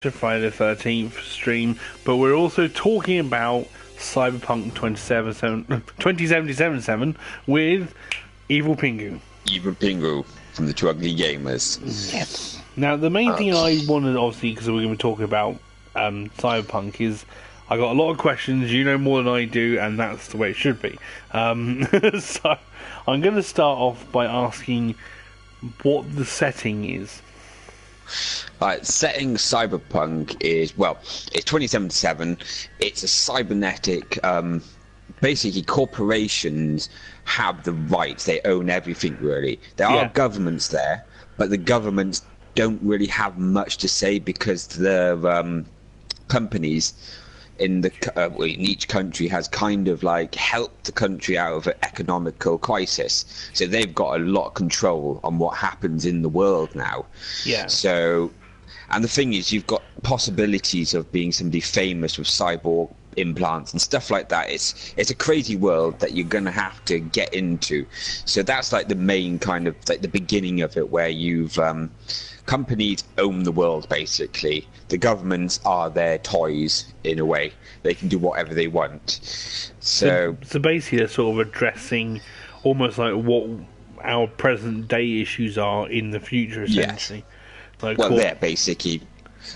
to Friday the 13th stream, but we're also talking about Cyberpunk 2077 with Evil Pingu. Evil Pingu from the Two Ugly Gamers. Yes. Now, the main thing I wanted, obviously, because we're going to be talking about Cyberpunk, is I got a lot of questions. You know more than I do, and that's the way it should be. So, I'm going to start off by asking what the setting is. Right, setting Cyberpunk is, well, it's 2077. It's a cybernetic, basically corporations have the rights. They own everything, really. There are governments there, but the governments don't really have much to say because the companies in each country has kind of like helped the country out of an economical crisis. So they've got a lot of control on what happens in the world now. Yeah. So, and the thing is, you've got possibilities of being somebody famous with cyborg implants and stuff like that. It's a crazy world that you're gonna have to get into. So that's like the main kind of like the beginning of it, where you've companies own the world basically. The governments are their toys in a way. They can do whatever they want. So basically they're sort of addressing almost like what our present day issues are in the future, essentially. Yes. Like they're basically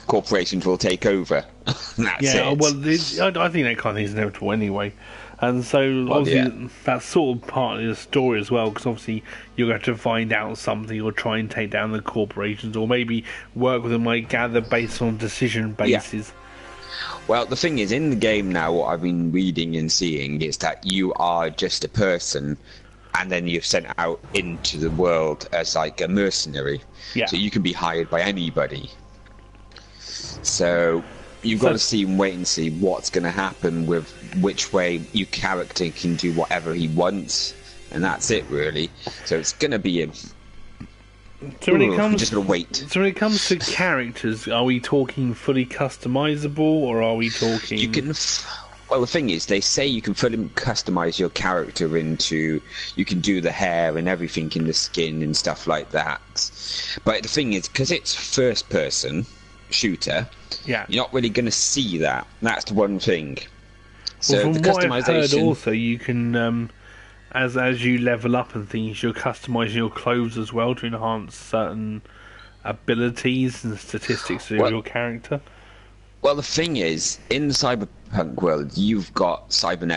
corporations will take over. That's it. Well, I think that kind of thing is inevitable anyway. And so, obviously, that's sort of part of the story as well, because obviously you're going to find out something or try and take down the corporations, or maybe work with them, I gather, based on decision bases. Yeah. Well, the thing is, in the game now, what I've been reading and seeing is that you are just a person, and then you're sent out into the world as like a mercenary. Yeah. So you can be hired by anybody. So you've got to see and wait and see what's going to happen with which way your character can do whatever he wants, and that's it really. So it's going to be so when it comes, just going to wait. So when it comes to characters, are we talking fully customizable, or are we talking? You can. Well, the thing is, they say you can fully customize your character into. You can do the hair and everything in the skin and stuff like that. But the thing is, because it's first person shooter, you're not really going to see that. That's the one thing. So well, the customization. What I've heard also, you can, as you level up and things, you're customizing your clothes as well to enhance certain abilities and statistics of your character. Well, the thing is, in the Cyberpunk world, you've got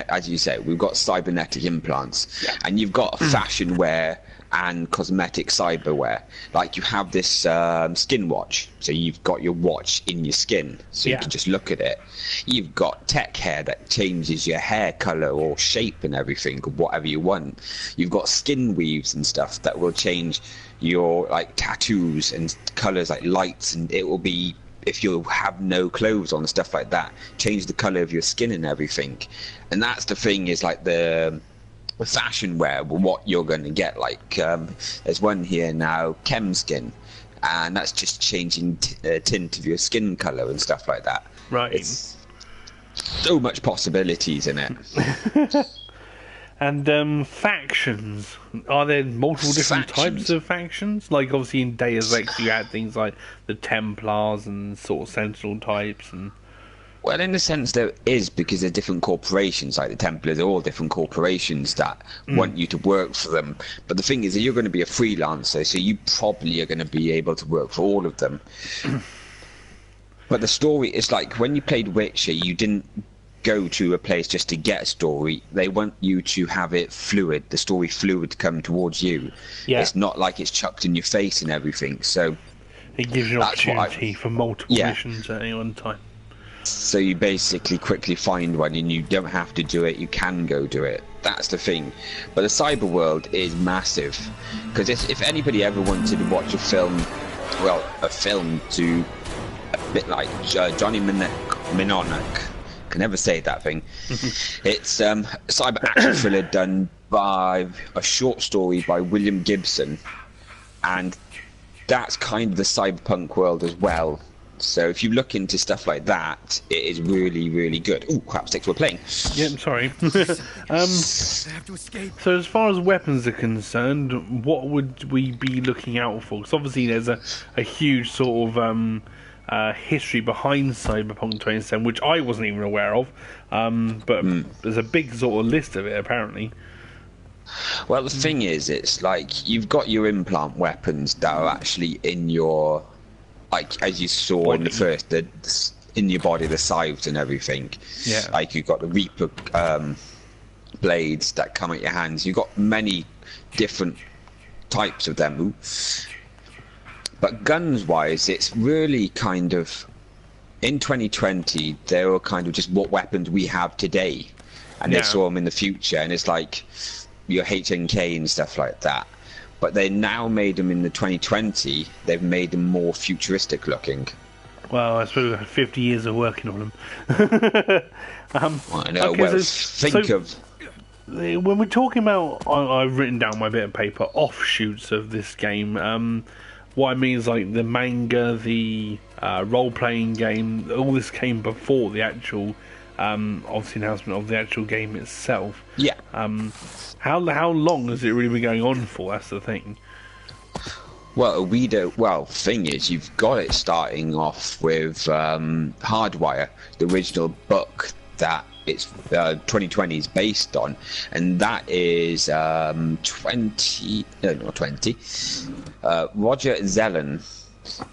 as you say, we've got cybernetic implants, and you've got fashion wear and cosmetic cyberware. Like you have this skin watch, so you've got your watch in your skin, so you can just look at it. You've got tech hair that changes your hair color or shape and everything, or whatever you want. You've got skin weaves and stuff that will change your like tattoos and colors, like lights, and it will be, if you have no clothes on, stuff like that, change the color of your skin and everything. And that's the thing, is like the fashion wear, what you're going to get. Like there's one here now, chem skin, and that's just changing tint of your skin color and stuff like that. Right. It's so much possibilities in it. And factions, are there multiple different types of factions? Like obviously in Deus Ex you had things like the Templars and sort of Sentinel types and... Well, in a sense there is, because they're different corporations. Like the Templars are all different corporations that want you to work for them. But the thing is that you're going to be a freelancer, so you probably are going to be able to work for all of them. But the story is like, when you played Witcher, you didn't go to a place just to get a story. They want you to have it fluid, the story fluid to come towards you. It's not like it's chucked in your face and everything. So it gives you an opportunity for multiple missions at any one time. So you basically quickly find one, and you don't have to do it, you can go do it. That's the thing. But the cyber world is massive, because if anybody ever wanted to watch a film, to a bit like Johnny Mnemonic, can never say that thing. It's a cyber action thriller done by a short story by William Gibson, and that's kind of the cyberpunk world as well. So if you look into stuff like that, it is really, really good. Ooh, crap sticks, we're playing. Yeah, I'm sorry. I have to escape. So as far as weapons are concerned, what would we be looking out for? Because obviously there's a huge sort of history behind Cyberpunk 2077, which I wasn't even aware of. But there's a big sort of list of it apparently. Well, the thing is, it's like you've got your implant weapons that are actually in your, like as you saw in the first, in your body, the scythes and everything. Yeah. Like you've got the Reaper blades that come at your hands. You've got many different types of them. But guns-wise, it's really kind of, in 2020, they were kind of just what weapons we have today. And they saw them in the future, and it's like your HNK and stuff like that. But they now made them in the 2020, they've made them more futuristic looking. Well, I suppose 50 years of working on them. I know, okay, well, so when we're talking about, I've written down my bit of paper, offshoots of this game. What I mean is like the manga, the role-playing game, all this came before the actual, obviously announcement of the actual game itself. Yeah. How long has it really been going on for? That's the thing. Well, we don't. Well, thing is, you've got it starting off with Hardwire, the original book that it's 2020 is based on, and that is Roger Zelen.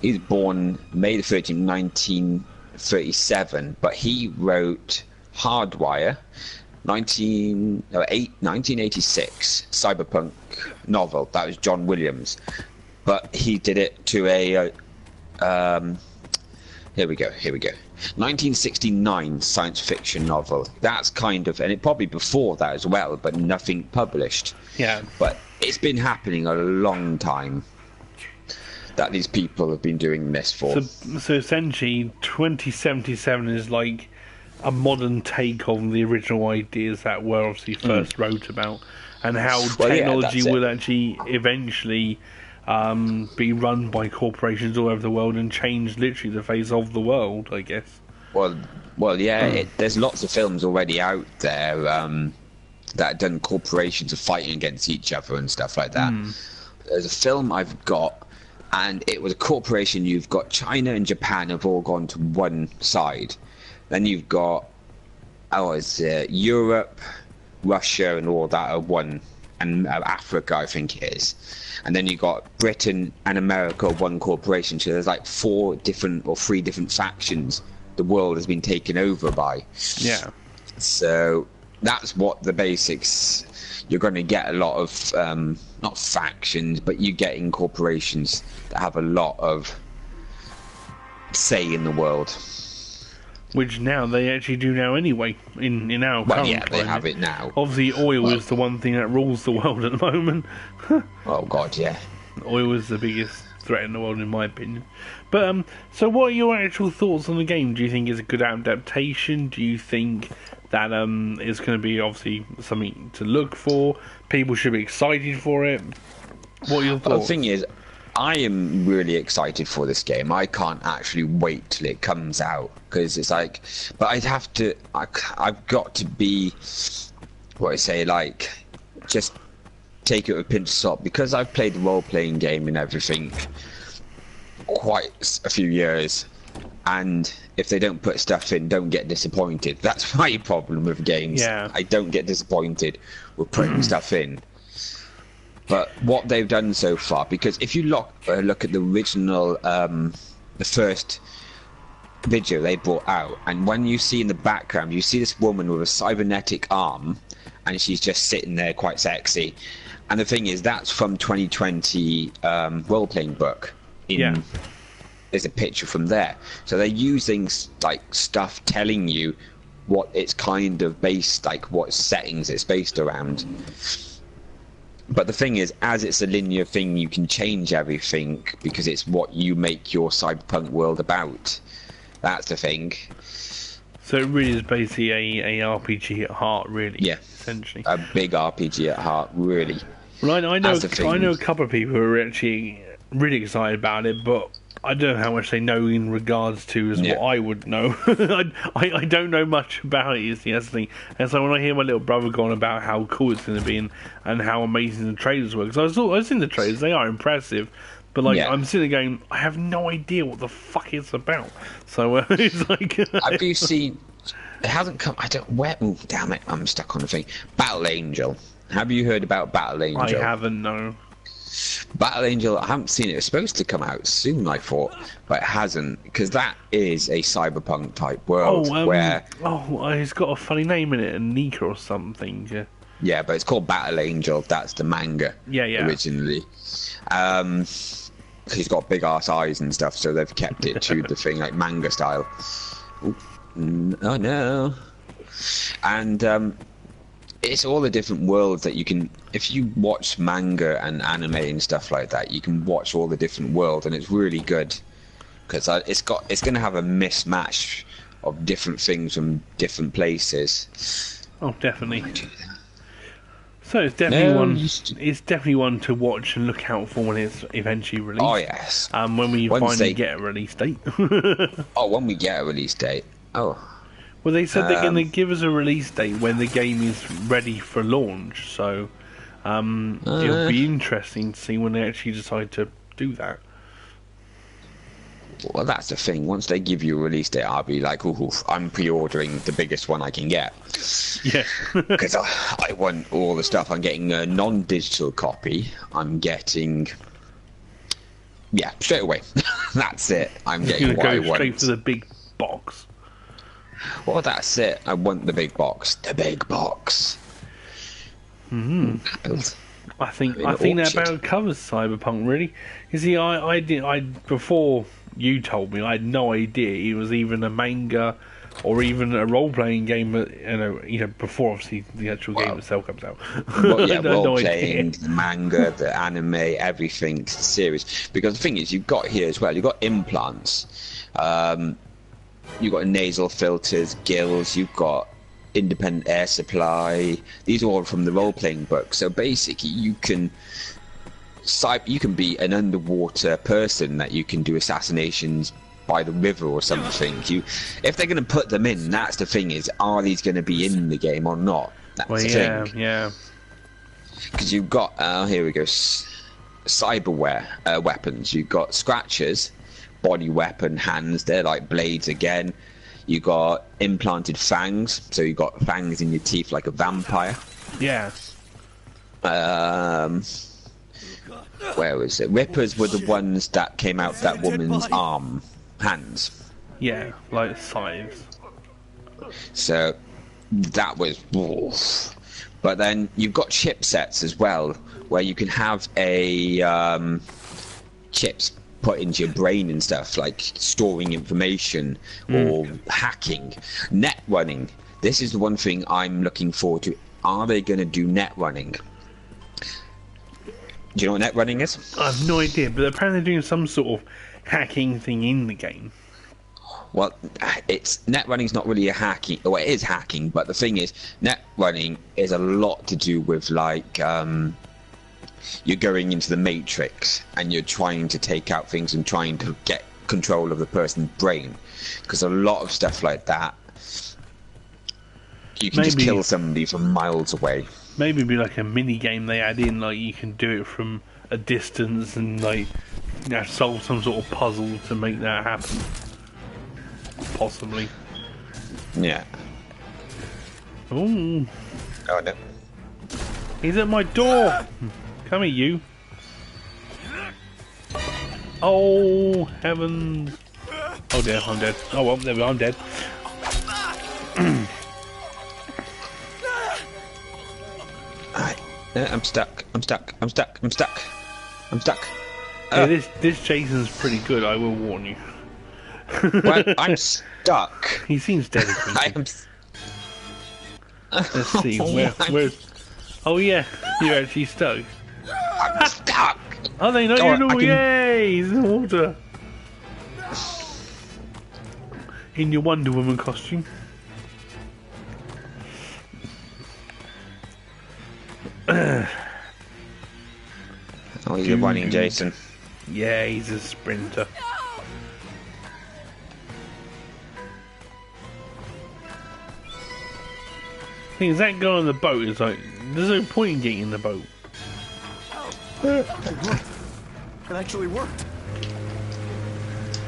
He's born May the 13th, 1937, but he wrote Hardwire, 1986 cyberpunk novel. That was John Williams, but he did it to a here we go 1969 science fiction novel. That's kind of, and it probably before that as well, but nothing published. Yeah, but it's been happening a long time that these people have been doing this for. So essentially 2077 is like a modern take on the original ideas that were obviously first wrote about, and how technology will actually eventually be run by corporations all over the world and change literally the face of the world, I guess. Well, yeah. There's lots of films already out there that done corporations are fighting against each other and stuff like that. There's a film I've got, and it was a corporation. You've got China and Japan have all gone to one side. Then you've got Europe, Russia, and all that are one, and Africa, I think it is. And then you got Britain and America, one corporation. So there's like 3 different factions the world has been taken over by. Yeah. So that's what the basics. You're going to get a lot of not factions, but you get in corporations that have a lot of say in the world. Which now they actually do now anyway. In our current yeah, they climate. have it now. Obviously, oil is the one thing that rules the world at the moment. Oh God, yeah. Oil is the biggest threat in the world, in my opinion. But so, what are your actual thoughts on the game? Do you think it's a good adaptation? Do you think that it's going to be obviously something to look for? People should be excited for it. What are your thoughts? The thing is, I am really excited for this game. I can't actually wait till it comes out, because it's like, but I've got to be, like, just take it with a pinch of salt, because I've played the role-playing game and everything quite a few years, and if they don't put stuff in, don't get disappointed. That's my problem with games. Yeah. I don't get disappointed with putting stuff in. But what they've done so far, because if you look at the original, the first video they brought out, and when you see in the background, you see this woman with a cybernetic arm, and she's just sitting there quite sexy. And the thing is, that's from 2020 role-playing book. There's a picture from there. So they're using like stuff telling you what it's kind of based, like what settings it's based around. But the thing is, as it's a linear thing, you can change everything because it's what you make your cyberpunk world about. That's the thing. So it really is basically a RPG at heart, really. Yeah, essentially a big RPG at heart, really. Well, I know a couple of people who are actually really excited about it, but I don't know how much they know in regards to what I would know. I don't know much about it, is the thing. And so when I hear my little brother going about how cool it's going to be and how amazing the trailers were, because I've seen the trailers, they are impressive, But like, Yeah. I'm sitting there going, I have no idea what the fuck it's about. So it's like, Have you seen? It hasn't come. I don't. Where? Oh, damn it! I'm stuck on the thing. Battle Angel. Have you heard about Battle Angel? I haven't. No. Battle Angel. I haven't seen it. It's supposed to come out soon, I thought, but it hasn't, because that is a cyberpunk type world where. It's got a funny name in it, Nika or something. Yeah. Yeah, but it's called Battle Angel. That's the manga. Yeah. Originally. He's got big ass eyes and stuff, so they've kept it to the thing like manga style. Ooh. Oh no. And it's all the different worlds that you can, if you watch manga and anime and stuff like that, you can watch all the different worlds, and it's really good because it's going to have a mismatch of different things from different places. Oh, definitely. So it's definitely one to watch and look out for when it's eventually released. Oh yes. When we finally get a release date. When we get a release date. Oh. Well, they said they're going to give us a release date when the game is ready for launch. So it'll be interesting to see when they actually decide to do that. Well, that's the thing. Once they give you a release date, I'll be like, ooh, I'm pre-ordering the biggest one I can get. Yeah. Because I want all the stuff. I'm getting a non-digital copy. I'm getting... Yeah, straight away. That's it. I'm getting what I want. Straight for the big box. Well, that's it. I want the big box. The big box. I think that about covers Cyberpunk, really. You see, I before you told me, I had no idea it was even a manga or even a role-playing game. Before obviously the actual game itself comes out. Well, yeah, role-playing, the manga, the anime, everything series. Because the thing is, you've got here as well. You've got implants. You've got nasal filters, gills. You've got independent air supply. These are all from the role-playing book. So basically, you can be an underwater person that you can do assassinations by the river or something. If they're going to put them in, that's the thing, is are these going to be in the game or not? That's the thing. Yeah. Because you've got here we go, cyberware weapons. You've got scratchers, body weapon, hands. They're like blades again. You got implanted fangs, so you got fangs in your teeth like a vampire. Yeah. Where was it? Rippers were the ones that came out that woman's hands. Yeah, like scythes. So that was. But then you've got chipsets as well, where you can have a chips put into your brain and stuff, like storing information or hacking. Net running. This is the one thing I'm looking forward to. Are they going to do net running? Do you know what net running is? I have no idea, but apparently they're doing some sort of hacking thing in the game. Well, net running's not really a hacking. Well, it is hacking, but the thing is, net running is a lot to do with like you're going into the Matrix and you're trying to take out things and trying to get control of the person's brain. Because a lot of stuff like that, you can just kill somebody from miles away. Maybe it'd be like a mini game they add in, like you can do it from a distance and like solve some sort of puzzle to make that happen. Possibly. Yeah. Ooh. Oh no. He's at my door! Come here, you. Oh, heavens. Oh dear, I'm dead. Oh well, there we go, I'm dead. I'm stuck. Yeah, this Jason's pretty good, I will warn you. Well, I'm stuck. He seems dedicated. Let's see, where's... Oh yeah, you're actually stuck. I'm stuck. Oh, they know you're in Yay! He's in the water. In your Wonder Woman costume. Oh, he's a running Jason. Yeah, he's a sprinter. Thing is, that guy on the boat is like, there's no point in getting in the boat. It actually worked.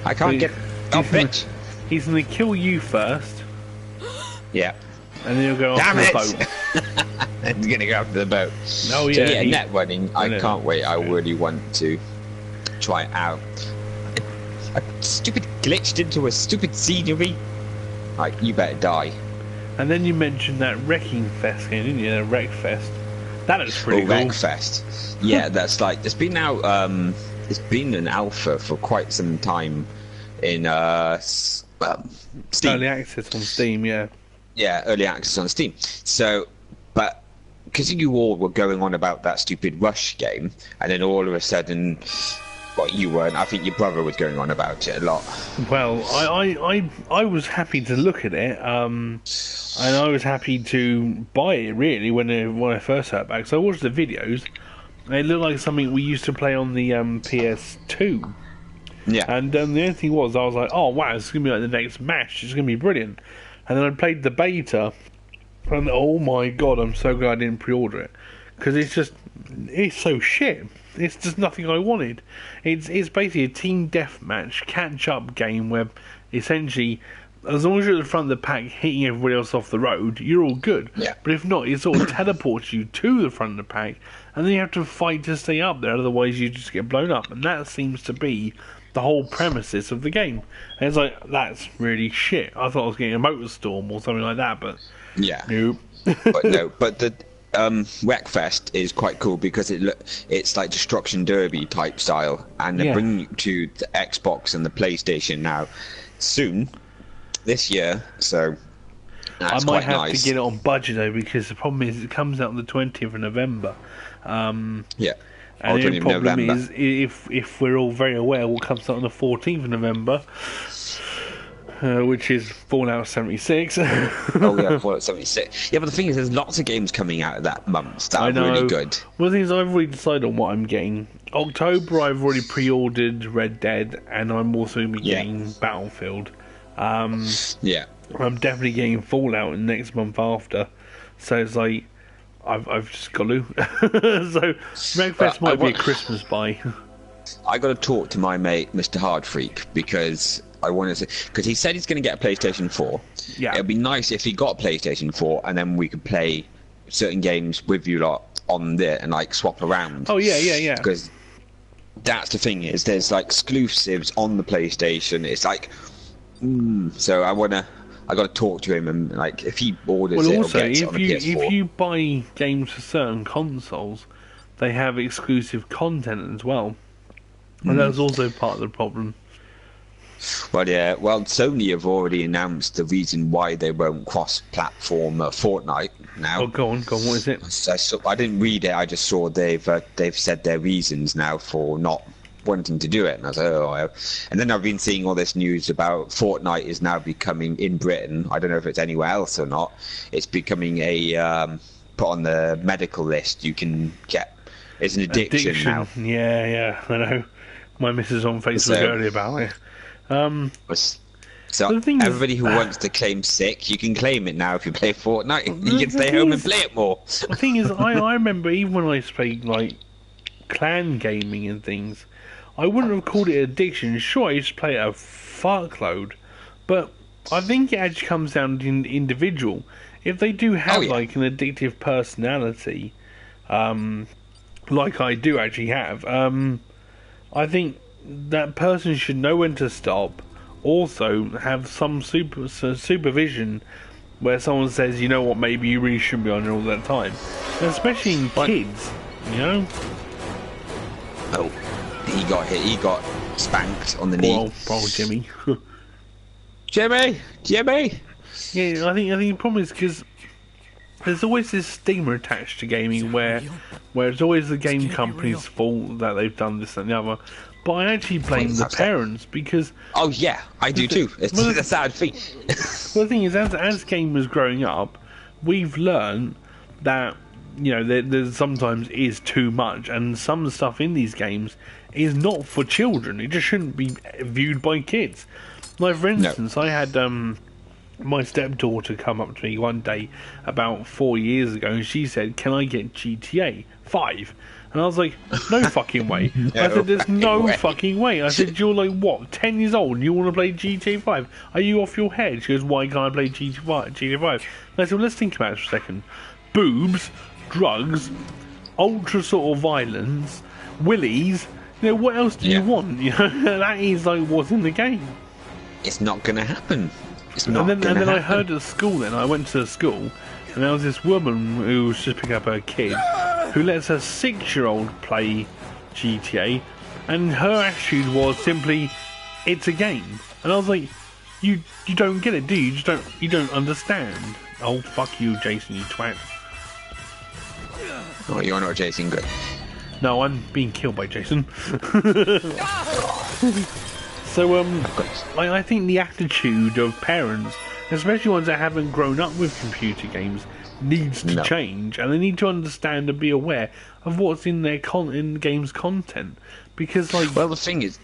I can't get... Oh, bitch! He's going to kill you first, Yeah. and then he'll go Damn after it! the boat. He's gonna go after the boat. Oh, So, yeah. net running, I know. can't wait. I really want to try it out. I stupid glitched into a stupid scenery. Like, you better die. And then you mentioned that Wrecking Fest game, didn't you? The Wreck Fest. That looks pretty cool. Wreckfest. Yeah, that's like, it's been out, it's been an alpha for quite some time in, Steam. Early access on Steam, yeah. Yeah, early access on Steam. So, but because you all were going on about that stupid Rush game, and then all of a sudden, well, you weren't. I think your brother was going on about it a lot. Well, I was happy to look at it, and I was happy to buy it really when I first heard back. So I watched the videos. And it looked like something we used to play on the PS2. Yeah. And the only thing was, I was like, oh wow, it's gonna be like the next match. It's gonna be brilliant. And then I played the beta, and oh my god, I'm so glad I didn't pre-order it, because it's so shit. It's just nothing I wanted. It's basically a team deathmatch catch-up game where essentially, as long as you're at the front of the pack hitting everybody else off the road, you're all good. Yeah. But if not, it sort of teleports you to the front of the pack, and then you have to fight to stay up there, otherwise you just get blown up. And that seems to be the whole premises of the game. And it's like, that's really shit. I thought I was getting a motor storm or something like that, but Yeah. nope. But the Wreckfest is quite cool because it's like Destruction Derby type style, and they're Yeah. bringing you to the Xbox and the PlayStation now soon this year. So that's I might quite have nice. to get it on budget though, because the problem is it comes out on the 20th of November. Yeah. And the 20th problem November. is, if we're all very aware, what comes out on the 14th of November, which is Fallout 76. Oh yeah, Fallout 76. Yeah, but the thing is, there's lots of games coming out that month that I are know. really good. Well, the thing is, I've already decided on what I'm getting. October, I've already pre-ordered Red Dead, and I'm also going to be Yeah. getting Battlefield. Yeah. I'm definitely getting Fallout next month after. So it's like, I've just got to. So, Wreckfest might be a Christmas buy. I got to talk to my mate, Mr. Hardfreak, because I want to. Because he said he's going to get a PlayStation 4. Yeah. It'd be nice if he got a PlayStation 4, and then we could play certain games with you lot on there and like swap around. Oh, yeah. Because that's the thing is, there's like exclusives on the PlayStation. It's like, so I got to talk to him, and like if he orders Well, it also, or gets it on the PS4. if you buy games for certain consoles, they have exclusive content as well. And that's also part of the problem. Well, yeah. Well, Sony have already announced the reason why they won't cross-platform Fortnite now. Oh, go on, what is it? I didn't read it. I just saw they've said their reasons now for not wanting to do it, and I was like, oh. And then I've been seeing all this news about Fortnite is now becoming in Britain. I don't know if it's anywhere else or not. It's becoming a put on the medical list. You can get. It's an addiction now. Yeah, I know. My missus on Facebook So- earlier about it. So The thing is- everybody who wants to claim sick, you can claim it now if you play Fortnite. You The can stay thing home is- and play it more. The thing is, I remember even when I used to play like clan gaming and things, I wouldn't have called it addiction. Sure, I used to play it a fuckload, but I think it actually comes down to individual. If they do have yeah. like an addictive personality, like I do actually have, I think that person should know when to stop. Also, have some supervision where someone says, you know what, maybe you really shouldn't be on it all that time, and especially in kids, you know. Oh, he got hit. He got spanked on the Poor knee. old Jimmy. Jimmy. Yeah, I think the problem is because there's always this stigma attached to gaming where it's always the game company's fault that they've done this and the other. But I actually blame the parents because Oh yeah, I do too. It's a sad thing. well, the thing is, as gamers growing up, we've learned that there sometimes is too much, and some stuff in these games is not for children. It just shouldn't be viewed by kids. Like for instance, I had my stepdaughter come up to me one day about 4 years ago, and she said, "Can I get GTA 5?" And I was like, "No fucking way!" I said, "There's no fucking way." I said, "You're like what, 10 years old? And you want to play GTA 5? Are you off your head?" She goes, "Why can't I play GTA 5?" And I said, well, "Let's think about it for a second. Boobs, drugs, ultra sort of violence, willies. You know, what else do you want? You know, that is like what's in the game." It's not going to happen. It's not. And then I heard at school. Then I went to school, and there was this woman who was just picking up her kid, who lets her 6-year-old play GTA, and her attitude was simply, "It's a game." And I was like, "You don't get it, do you? You don't understand." Oh, fuck you, Jason, you twat. Oh, you're not Jason Good. No, I'm being killed by Jason. So, I think the attitude of parents, especially ones that haven't grown up with computer games, needs to change, and they need to understand and be aware of what's in their in the game's content. Because, like, well, the thing is,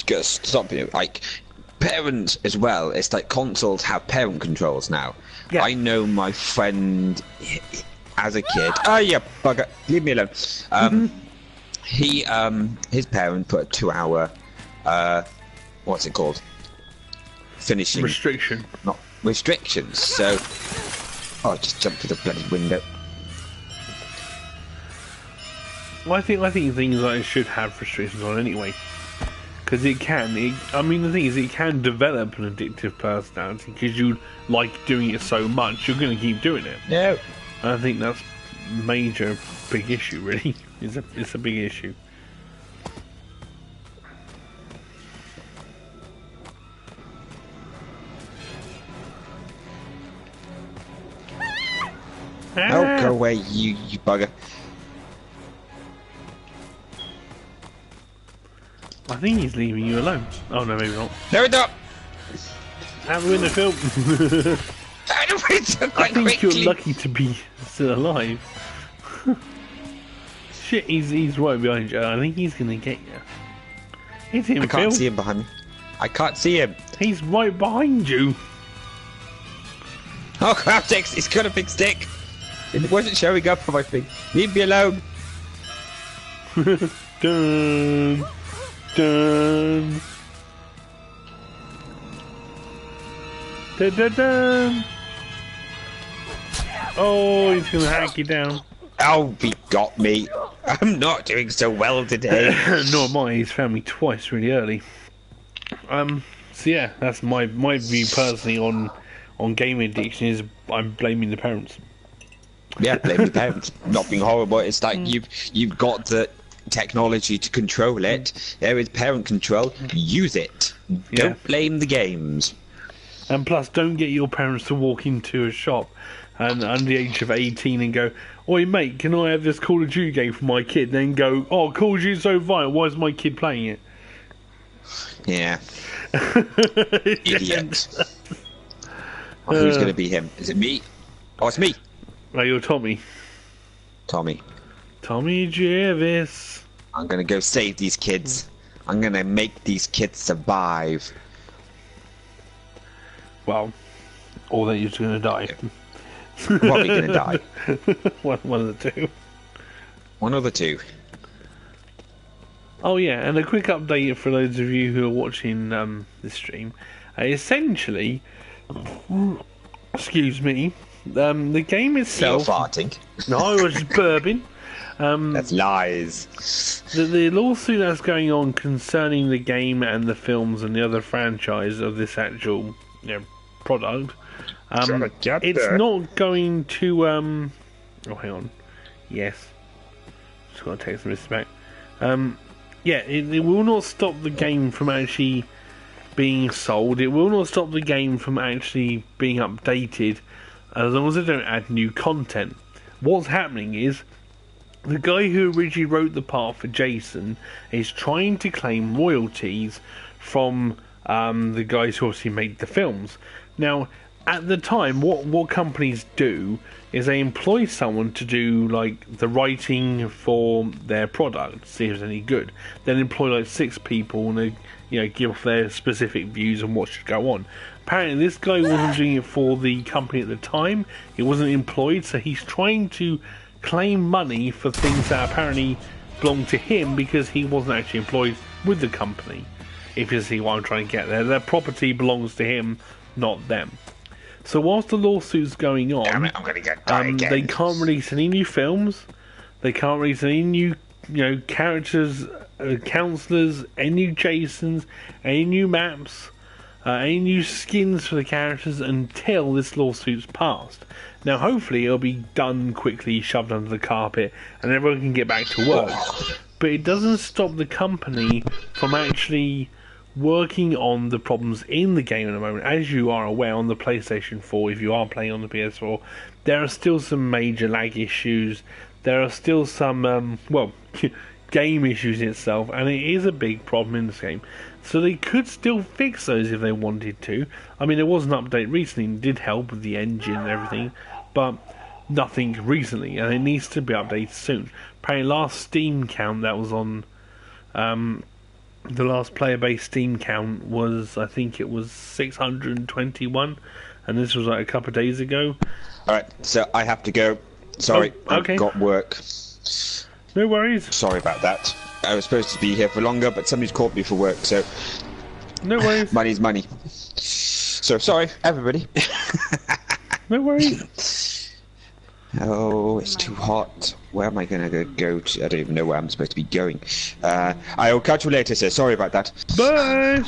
just stop you. Like, parents as well. It's like consoles have parent controls now. Yeah. I know my friend as a kid. Oh yeah, bugger, leave me alone. His parent put a 2-hour. What's it called? Finishing restriction. Not restrictions. So, I just jumped through the bloody window. Well, I think things like this should have restrictions on anyway, because it can. I mean, the thing is, it can develop an addictive personality because you like doing it so much, you're going to keep doing it. No. And I think that's major, big issue. Really, it's a big issue. Oh, go away, you bugger. I think he's leaving you alone. Oh no, maybe not. No, it's not. Have a in the film. I think you're lucky to be still alive. Shit, he's right behind you. I think he's gonna get you. It's him, I can't Phil. see him behind me. I can't see him. He's right behind you. Oh crap, Dex, he's got a big stick. It wasn't showing up on my thing. Leave me alone. Dun, dun. Dun, dun, dun. Oh, he's gonna hack you down. Oh, he got me. I'm not doing so well today. Nor am I. He's found me twice really early. So yeah, that's my view personally on gaming addiction. Is I'm blaming the parents. Yeah, blame the parents. Not being horrible. It's like you've got the technology to control it. There is parent control. Use it. Don't blame the games. And plus, don't get your parents to walk into a shop and under the age of 18 and go, "Oi mate, can I have this Call of Duty game for my kid?" Then go, "Oh, Call of Duty's so violent, why is my kid playing it?" Yeah. Idiot. Oh, who's going to be him? Is it me? Oh, it's me. Oh, you're Tommy. Tommy Jervis. I'm going to go save these kids. I'm going to make these kids survive. Well, or they're just going to die. Probably going to die. One of the two. One of the two. Oh yeah, and a quick update for those of you who are watching this stream. Essentially, excuse me, the game itself... You're farting. No, I was just burping. That's lies. The lawsuit that's going on concerning the game and the films and the other franchise of this actual product, it's not going to... oh, hang on. Yes. Just got to take some of this back. Yeah, it will not stop the game from actually being sold. It will not stop the game from actually being updated as long as they don't add new content. What's happening is the guy who originally wrote the part for Jason is trying to claim royalties from the guys who obviously made the films. Now, at the time, what companies do is they employ someone to do like the writing for their product, see if it's any good. Then employ like 6 people and they give off their specific views on what should go on. Apparently, this guy wasn't doing it for the company at the time. He wasn't employed, so he's trying to claim money for things that apparently belong to him because he wasn't actually employed with the company. If you see what I'm trying to get there, their property belongs to him, not them. So whilst the lawsuit's going on, Damn it, I'm gonna get die again. they can't release any new films. They can't release any new, characters, counselors, any new Jasons, any new maps, any new skins for the characters until this lawsuit's passed. Now, hopefully, it'll be done quickly, shoved under the carpet, and everyone can get back to work. But it doesn't stop the company from actually working on the problems in the game at the moment. As you are aware, on the PlayStation 4, if you are playing on the PS4, there are still some major lag issues. There are still some, game issues itself, and it is a big problem in this game. So they could still fix those if they wanted to. I mean, there was an update recently, it did help with the engine and everything, but nothing recently, and it needs to be updated soon. Apparently, last Steam count that was on, the last player-based Steam count was, I think it was 621, and this was like a couple of days ago. Alright, so I have to go. Sorry, okay. I've got work. No worries. Sorry about that. I was supposed to be here for longer, but somebody's called me for work, so... No worries. Money's money. So, sorry, everybody. No worries. Oh, it's too hot. Where am I going to go to? I don't even know where I'm supposed to be going. I'll catch you later, sir. Sorry about that. Bye.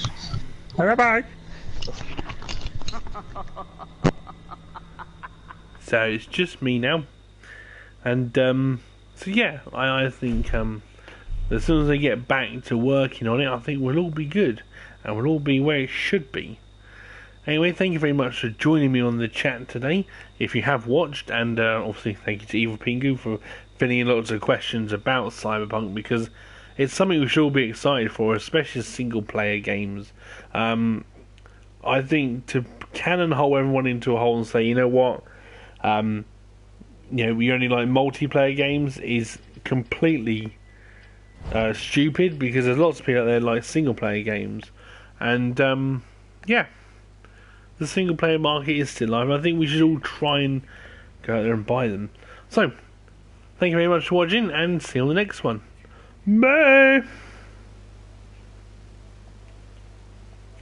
Bye-bye. So, it's just me now. And, so yeah, I think, as soon as I get back to working on it, I think we'll all be good. And we'll all be where it should be. Anyway, thank you very much for joining me on the chat today. If you have watched, and obviously thank you to Evil Pingu for filling in lots of questions about Cyberpunk, because it's something we should all be excited for, especially single-player games. I think to cannonhole everyone into a hole and say, you know what, we only like multiplayer games is completely stupid, because there's lots of people out there like single-player games, and the single-player market is still alive. I think we should all try and go out there and buy them. So, thank you very much for watching, and see you on the next one. Bye!